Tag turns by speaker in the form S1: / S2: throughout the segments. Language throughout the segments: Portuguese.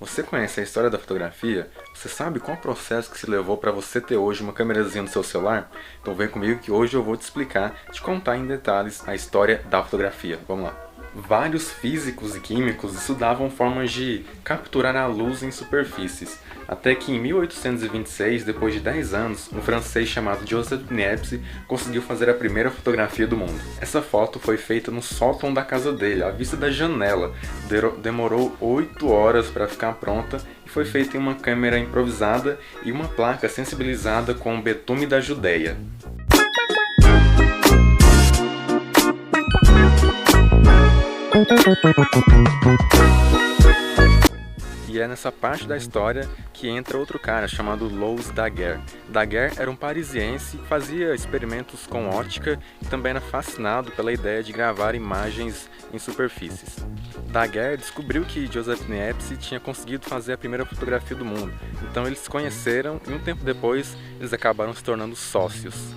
S1: Você conhece a história da fotografia? Você sabe qual o processo que se levou para você ter hoje uma câmerazinha no seu celular? Então vem comigo que hoje eu vou te explicar, te contar em detalhes a história da fotografia. Vamos lá. Vários físicos e químicos estudavam formas de capturar a luz em superfícies, até que em 1826, depois de 10 anos, um francês chamado Joseph Niepce conseguiu fazer a primeira fotografia do mundo. Essa foto foi feita no sótão da casa dele, à vista da janela. Demorou 8 horas para ficar pronta e foi feita em uma câmera improvisada e uma placa sensibilizada com betume da Judéia. E é nessa parte da história que entra outro cara chamado Louis Daguerre. Daguerre era um parisiense que fazia experimentos com óptica e também era fascinado pela ideia de gravar imagens em superfícies. Daguerre descobriu que Joseph Niepce tinha conseguido fazer a primeira fotografia do mundo, então eles se conheceram e um tempo depois eles acabaram se tornando sócios.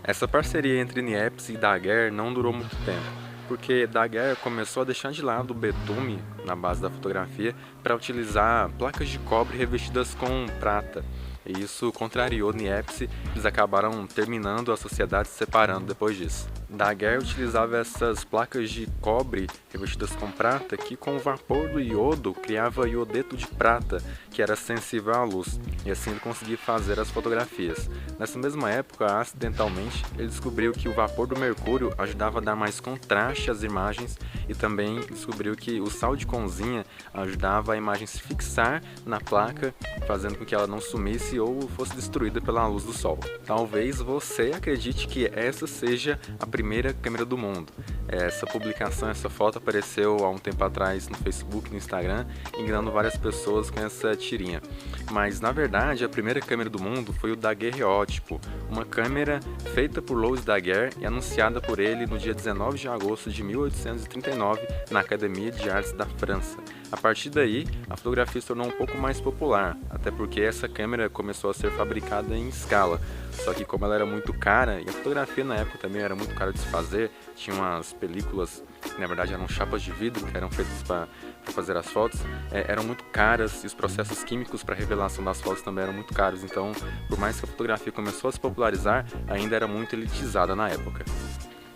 S1: Essa parceria entre Niepce e Daguerre não durou muito tempo, porque Daguerre começou a deixar de lado o betume na base da fotografia para utilizar placas de cobre revestidas com prata. E isso contrariou Niepce, eles acabaram terminando a sociedade se separando depois disso. Daguerre utilizava essas placas de cobre revestidas com prata que com o vapor do iodo criava iodeto de prata, que era sensível à luz, e assim ele conseguia fazer as fotografias. Nessa mesma época, acidentalmente, ele descobriu que o vapor do mercúrio ajudava a dar mais contraste às imagens e também descobriu que o sal de cozinha ajudava a imagem se fixar na placa, fazendo com que ela não sumisse ou fosse destruída pela luz do sol. Talvez você acredite que essa seja a primeira câmera do mundo. Essa publicação, essa foto apareceu há um tempo atrás no Facebook, no Instagram, enganando várias pessoas com essa tirinha. Mas na verdade a primeira câmera do mundo foi o daguerreótipo, uma câmera feita por Louis Daguerre e anunciada por ele no dia 19 de agosto de 1839 na Academia de Artes da França. A partir daí, a fotografia se tornou um pouco mais popular, até porque essa câmera começou a ser fabricada em escala. Só que como ela era muito cara, e a fotografia na época também era muito cara de se fazer, tinha umas películas, que na verdade eram chapas de vidro que eram feitas para fazer as fotos, eram muito caras e os processos químicos para revelação das fotos também eram muito caros. Então, por mais que a fotografia começou a se popularizar, ainda era muito elitizada na época.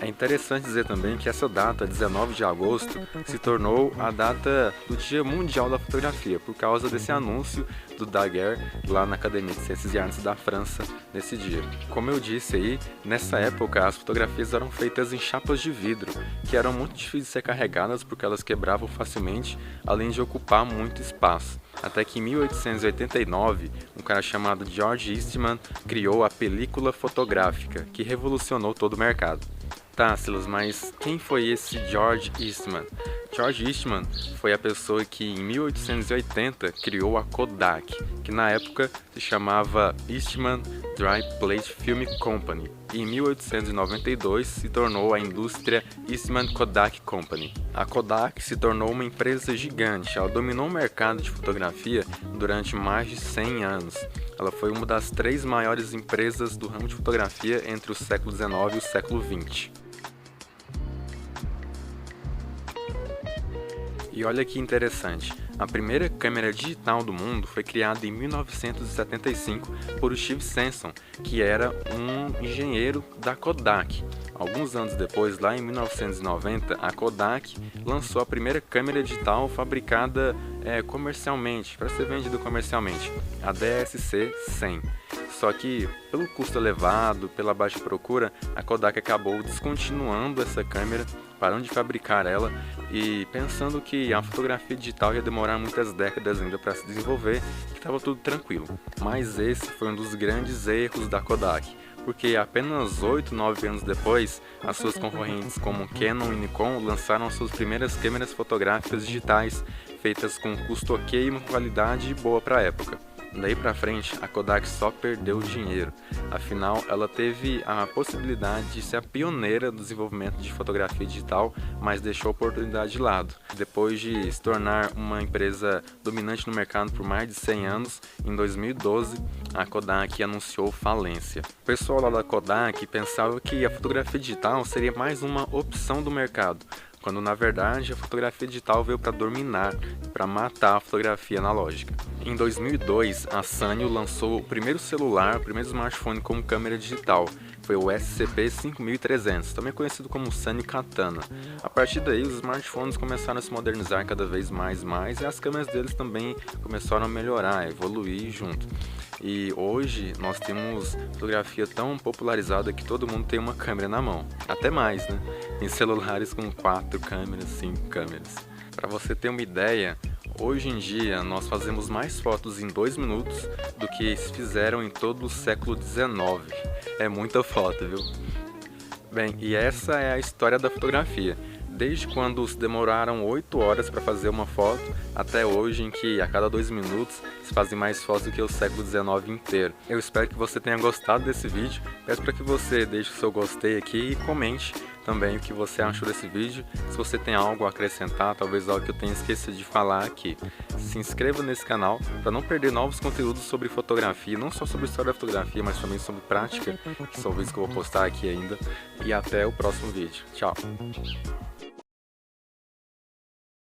S1: É interessante dizer também que essa data, 19 de agosto, se tornou a data do Dia Mundial da Fotografia, por causa desse anúncio do Daguerre lá na Academia de Ciências e Artes da França nesse dia. Como eu disse aí, nessa época as fotografias eram feitas em chapas de vidro, que eram muito difíceis de ser carregadas porque elas quebravam facilmente, além de ocupar muito espaço. Até que em 1889, um cara chamado George Eastman criou a película fotográfica, que revolucionou todo o mercado. Tá, Silas, mas quem foi esse George Eastman? George Eastman foi a pessoa que em 1880 criou a Kodak, que na época se chamava Eastman Dry Plate Film Company, e em 1892 se tornou a indústria Eastman Kodak Company. A Kodak se tornou uma empresa gigante, ela dominou o mercado de fotografia durante mais de 100 anos. Ela foi uma das 3 maiores empresas do ramo de fotografia entre o século XIX e o século XX. E olha que interessante, a primeira câmera digital do mundo foi criada em 1975 por Steve Sanson, que era um engenheiro da Kodak. Alguns anos depois, lá em 1990, a Kodak lançou a primeira câmera digital fabricada comercialmente, para ser vendida comercialmente, a DSC-100. Só que, pelo custo elevado, pela baixa procura, a Kodak acabou descontinuando essa câmera, parando de fabricar ela e pensando que a fotografia digital ia demorar muitas décadas ainda para se desenvolver, que estava tudo tranquilo. Mas esse foi um dos grandes erros da Kodak, porque apenas 8, 9 anos depois, as suas concorrentes como Canon e Nikon lançaram suas primeiras câmeras fotográficas digitais, feitas com custo ok e uma qualidade boa para a época. Daí pra frente, a Kodak só perdeu dinheiro. Afinal, ela teve a possibilidade de ser a pioneira do desenvolvimento de fotografia digital, mas deixou a oportunidade de lado. Depois de se tornar uma empresa dominante no mercado por mais de 100 anos, em 2012, a Kodak anunciou falência. O pessoal lá da Kodak pensava que a fotografia digital seria mais uma opção do mercado, quando na verdade a fotografia digital veio para dominar, para matar a fotografia analógica. Em 2002, a Sanyo lançou o primeiro celular, o primeiro smartphone com câmera digital. Foi o SCP-5300, também conhecido como Sanyo Katana. A partir daí, os smartphones começaram a se modernizar cada vez mais e as câmeras deles também começaram a melhorar, a evoluir junto. E hoje nós temos fotografia tão popularizada que todo mundo tem uma câmera na mão. Até mais, né? Tem celulares com 4 câmeras, 5 câmeras. Para você ter uma ideia, hoje em dia nós fazemos mais fotos em 2 minutos do que se fizeram em todo o século XIX. É muita foto, viu? Bem, e essa é a história da fotografia. Desde quando se demoraram 8 horas para fazer uma foto, até hoje em que a cada 2 minutos se fazem mais fotos do que o século XIX inteiro. Eu espero que você tenha gostado desse vídeo, peço para que você deixe o seu gostei aqui e comente também o que você achou desse vídeo. Se você tem algo a acrescentar, talvez algo que eu tenha esquecido de falar aqui. Se inscreva nesse canal para não perder novos conteúdos sobre fotografia, não só sobre história da fotografia, mas também sobre prática, que são vídeos que eu vou postar aqui ainda. E até o próximo vídeo. Tchau!